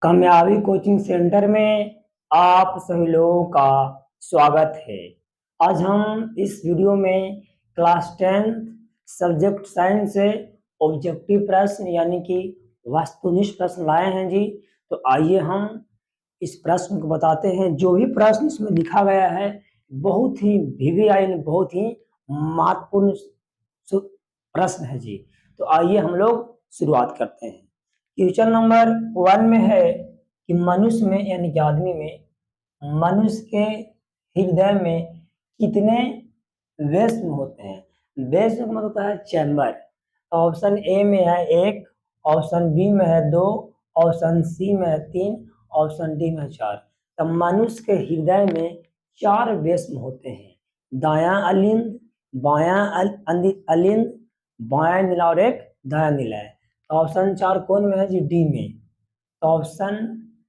कामयाबी coaching centre में आप सभी लोगों का स्वागत है। आज हम इस वीडियो में क्लास 10 सब्जेक्ट साइंस से ऑब्जेक्टिव प्रश्न यानी कि वस्तुनिष्ठ प्रश्न लाए हैं जी। तो आइए हम इस प्रश्न को बताते हैं। जो भी प्रश्न इसमें लिखा गया है बहुत ही वीवीआई बहुत ही महत्वपूर्ण प्रश्न है जी। तो आइए हम लोग शुरुआत करते हैं। क्वेश्चन नंबर 1 में है कि मनुष्य में यानी कि आदमी में मनुष्य के हृदय में कितने वेस्म होते हैं। वेस्म का मतलब होता है चैम्बर। ऑप्शन ए में है 1, ऑप्शन बी में है 2, ऑप्शन सी में है 3, ऑप्शन डी में है 4। तो मनुष्य के हृदय में 4 वेस्म होते हैं। दायां अलिंद, बायां अलिंद, बायां नीला और एक दायां नीला है। ऑप्शन 4 कौन में है जी? डी में। तो ऑप्शन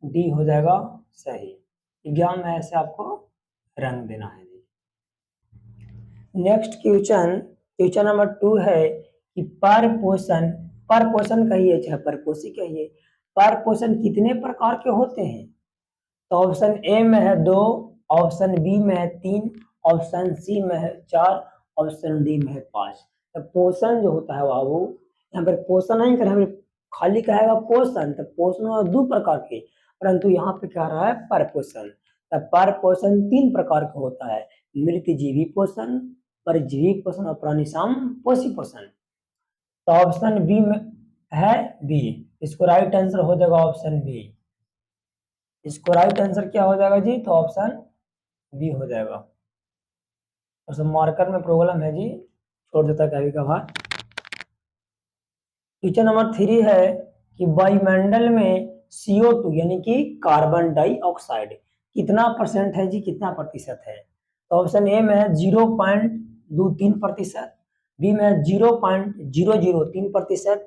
डी हो जाएगा सही। एग्जाम में ऐसे आपको रंग देना है जी। नेक्स्ट क्वेश्चन नंबर 2 है कि परपोषण कहिए चाहे परपोषी कहिए, परपोषण कितने प्रकार के होते हैं? तो ऑप्शन ए में है 2, ऑप्शन बी में है 3, ऑप्शन सी में है 4, ऑप्शन डी में है 5। तो पोषण जो होता है बाबू, यहाँ पर पोषण नहीं कर हमें खाली कहेगा पोषण, तो पोषण 2 प्रकार के, परंतु यहाँ पे कह रहा है परपोषण। तो परपोषण 3 प्रकार का होता है। मृतजीवी पोषण, परजीवी पोषण और प्राणिसाम पोषी पोषण। तो ऑप्शन बी में है बी। इसको राइट आंसर हो जाएगा ऑप्शन बी। इसको राइट आंसर क्या हो जाएगा जी? तो ऑप्शन बी हो जाएगा। और सब मार्कर में प्रॉब्लम है जी, छोड़ देता है कभी कभार। क्वेश्चन नंबर 3 है कि वायुमंडल में CO2 यानी कि कार्बन डाइऑक्साइड कितना परसेंट है जी? कितना प्रतिशत है? तो ऑप्शन ए में है 0.23%, बी में है 0.003%,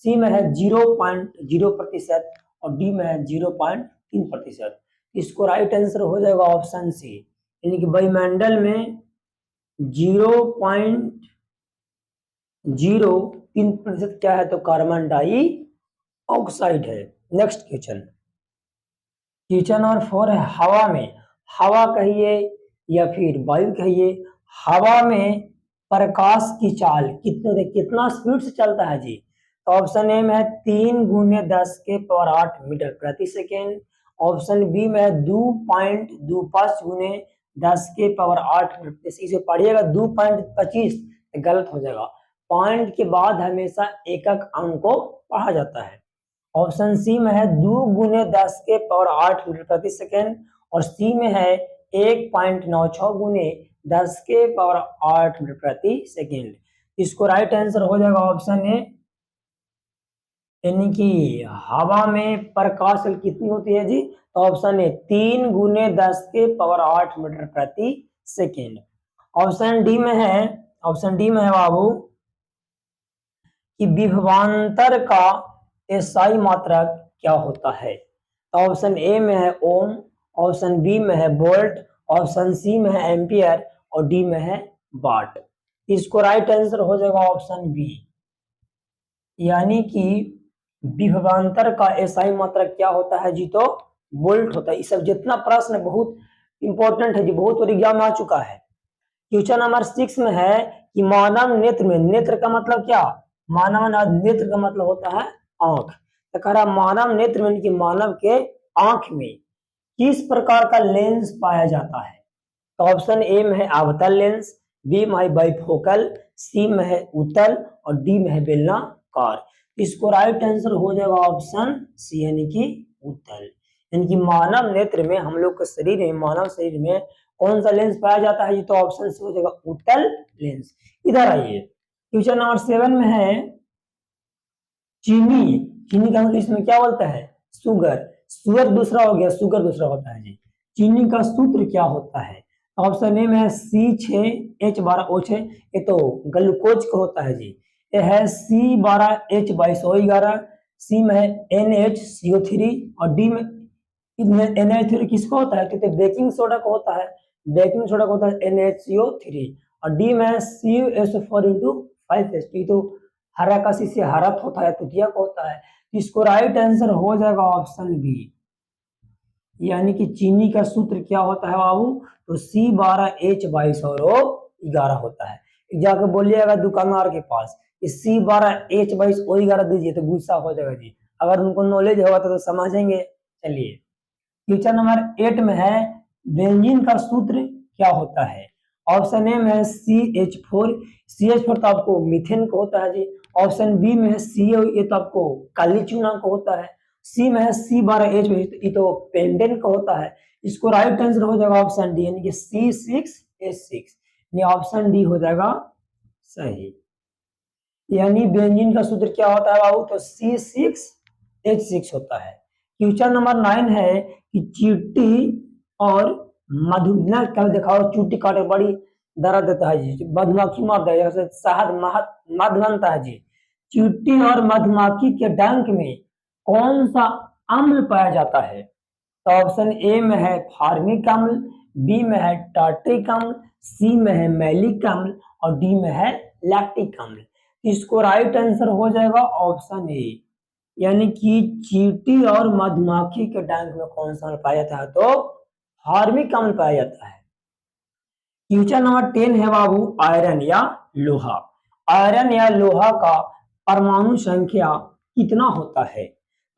सी में है 0.0% और डी में है 0.3%। इसको राइट आंसर हो जाएगा ऑप्शन सी, यानी कि वायुमंडल में 0.03% क्या है? तो कार्बन डाइऑक्साइड है। नेक्स्ट क्वेश्चन नंबर 4 है हवा में, हवा कहिए या फिर वायु कहिए, हवा में प्रकाश की चाल कितना स्पीड से चलता है जी? तो ऑप्शन ए में है 3 × 10⁸ मीटर प्रति सेकेंड, ऑप्शन बी में है 2.25 × 10⁸ मीटर। इसे पढ़िएगा 2.25, गलत हो जाएगा। पॉइंट के बाद हमेशा एकक अंक को पढ़ा जाता है। ऑप्शन सी में है 2 × 10⁸ मीटर प्रति सेकेंड और सी में है 1.96 × 10⁸ मीटर प्रति सेकेंड। इसको राइट आंसर हो जाएगा ऑप्शन ए, यानी कि हवा में प्रकाश कितनी होती है जी? तो ऑप्शन ए 3 × 10⁸ मीटर प्रति सेकेंड। ऑप्शन डी में है बाबू कि विभवांतर का एसआई मात्रक क्या होता है? तो ऑप्शन ए में है ओम, ऑप्शन बी में है वोल्ट, ऑप्शन सी में है एम्पियर और डी में है वाट। इसको राइट आंसर हो जाएगा ऑप्शन बी, यानी कि विभवांतर का एसआई मात्रक क्या होता है जी? तो वोल्ट होता है। ये सब जितना प्रश्न बहुत इंपॉर्टेंट है जी, बहुत बार एग्जाम में आ चुका है। क्वेश्चन नंबर 6 में है कि मानव नेत्र में, नेत्र का मतलब क्या? मानव नेत्र का मतलब होता है आंख। तो कह रहा मानव नेत्र में कि मानव के आंख में किस प्रकार का लेंस पाया जाता है? तो ऑप्शन ए में है अवतल लेंस, बी में है बाइफोकल, सी में है उत्तल और डी में है बेलनाकार। इसको राइट आंसर हो जाएगा ऑप्शन सी, यानी कि उत्तल। यानी कि मानव नेत्र में, हम लोग के शरीर में, मानव शरीर में कौन सा लेंस पाया जाता है? तो ऑप्शन सी हो जाएगा उत्तल लेंस। इधर आइए, क्वेश्चन नंबर 7 में है चीनी। चीनी का इंग्लिश में क्या बोलता है? शुगर। शुगर दूसरा हो गया, शुगर दूसरा होता है जी। चीनी का सूत्र क्या होता है? ऑप्शन ए में है C6H12O6, ये तो ग्लूकोज का होता है जी। ये है C12H2211, सी में है NHCO3 और डी में NH3 किसको होता है? तो बेकिंग सोडा का होता है। बेकिंग सोडा का होता है NHCO3 और डी में है CuSO4 × 5H2, तो हरा का सी से हरत होता है, तुतिया को होता है। इसको राइट आंसर हो जाएगा ऑप्शन बी, यानी कि चीनी का सूत्र क्या होता है बाबू, तो C12H22 और O11 होता है। जाकर बोलिएगा दुकानदार के पास कि C12H22 O11 दीजिए तो गुस्सा हो जाएगा जी। अगर उनको नॉलेज होगा तो समझेंगे। चलिए क्वेश्चन नंबर 8 में है बेंजीन का सूत्र क्या होता है। ऑप्शन ए में है CH4, CH4 तो आपको मीथेन को होता है जी। ऑप्शन बी में है CO, ये तो आपको काली चूना को होता है। सी में है C12H, ये तो पेंडेन का होता है। इसको राइट आंसर हो जाएगा ऑप्शन डी, यानी कि C6H6, ये ऑप्शन डी हो जाएगा सही। यानी बेंजीन का सूत्र क्या होता है बाबू, तो C6H6 होता है। क्वेश्चन नंबर 9 है कि चींटी और मधुमक्खी कल दिखाओ, चींटी काटे बड़ी दर्द देता है जी, मधुमक्खी मार देगा, शहद मध बनता है जी। चींटी और मधुमक्खी के डंक में कौन सा अम्ल पाया जाता है, तो ऑप्शन ए में है फार्मिक अम्ल, बी में है टार्टिक अम्ल, सी में है मैलिक अम्ल और डी में है लैक्टिक अम्ल। इसको राइट आंसर हो जाएगा ऑप्शन ए, यानी कि चींटी और मधुमक्खी के डंक में कौन सा अम्ल पाया जाता है, तो फार्मिक अम्ल पाया जाता है। क्वेश्चन नंबर 10 है बाबू आयरन या लोहा। आयरन या लोहा का परमाणु संख्या कितना होता है,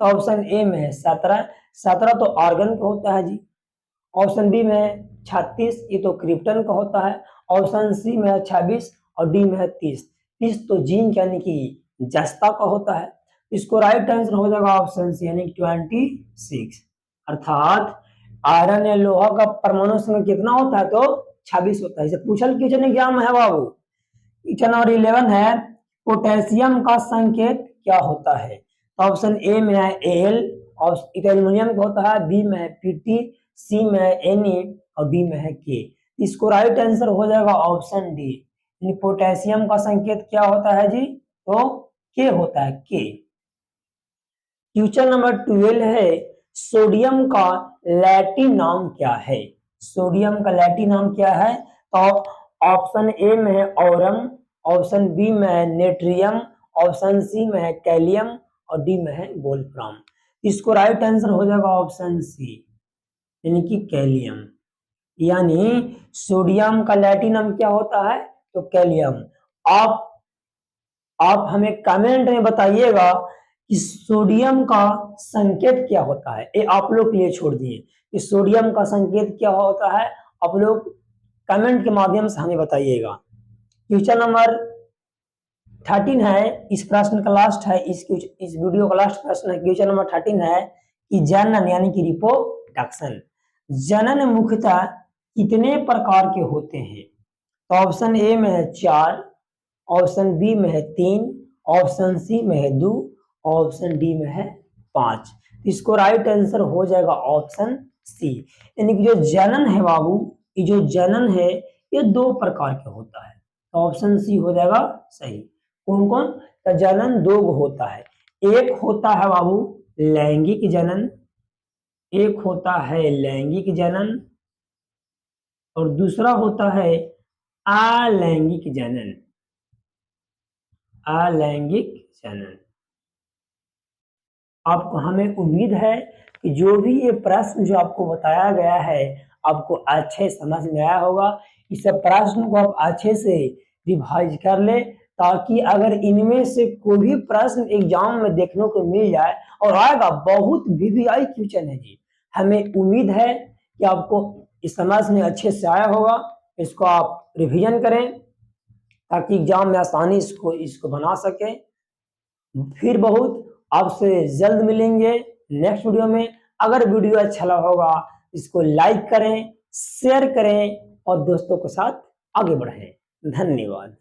तो ऑप्शन ए में है 17, 17 तो आर्गन का होता है जी। ऑप्शन बी में है 36, ये तो क्रिप्टन का होता है। ऑप्शन सी में है 26 और डी में है 30, 30 तो जिंक यानी कि जस्ता का होता है। इसको राइट आंसर हो जाएगा ऑप्शन सी, यानी 26। अर्थात आयरन या लोहा का परमाणु संख्या कितना होता है, तो 26 होता है। इसे पूछल क्वेश्चन एग्जाम में है बाबू। क्वेश्चन नंबर 11 है पोटेशियम का संकेत क्या होता है, तो ऑप्शन ए में है Al और एल्यूमिनियम का होता है, बी में है Pt, सी में है Na और डी में है K। इसको राइट आंसर हो जाएगा ऑप्शन डी, यानी पोटेशियम का संकेत क्या होता है जी, तो K होता है K। क्वेश्चन नंबर 12 है सोडियम का लैटिन नाम क्या है। सोडियम का लैटिन नाम क्या है, तो ऑप्शन ए में है ऑरम, ऑप्शन बी में है नेट्रियम, ऑप्शन सी में है कैलियम और डी में है वोल्फ्राम। इसको राइट आंसर हो जाएगा ऑप्शन सी, यानी कि कैलियम। यानी सोडियम का लैटिन नाम क्या होता है, तो कैलियम। आप हमें कमेंट में बताइएगा कि सोडियम का संकेत क्या होता है, ये आप लोग के लिए छोड़ दिए कि सोडियम का संकेत क्या होता है, आप लोग कमेंट के माध्यम से हमें बताइएगा। क्वेश्चन नंबर 13 है, इस प्रश्न का लास्ट है, इस वीडियो का लास्ट प्रश्न है। क्वेश्चन नंबर 13 है कि जनन यानी कि रिप्रोडक्शन, जनन मुख्यतः कितने प्रकार के होते हैं, तो ऑप्शन ए में है 4, ऑप्शन बी में है 3, ऑप्शन सी में है 2, ऑप्शन डी में है 5। इसको राइट आंसर हो जाएगा ऑप्शन सी, यानी कि जो जनन है बाबू, ये जो जनन है ये 2 प्रकार के होता है, तो ऑप्शन सी हो जाएगा सही। कौन कौन, तो जनन 2 होता है, एक होता है बाबू लैंगिक जनन, एक होता है लैंगिक जनन और दूसरा होता है अलैंगिक जनन। अलैंगिक जनन। आपको हमें उम्मीद है कि जो भी ये प्रश्न जो आपको बताया गया है आपको अच्छे समझ में आया होगा। इस प्रश्न को आप अच्छे से रिवाइज कर ले, ताकि अगर इनमें से कोई भी प्रश्न एग्जाम में देखने को मिल जाए, और आएगा बहुत VVI क्वेश्चन है जी, हमें उम्मीद है कि आपको इस समझ में अच्छे से आया होगा। इसको आप रिवीजन करें ताकि एग्जाम में आसानी इसको बना सके। फिर बहुत आपसे जल्द मिलेंगे नेक्स्ट वीडियो में। अगर वीडियो अच्छा लगा होगा इसको लाइक करें, शेयर करें और दोस्तों के साथ आगे बढ़ें। धन्यवाद।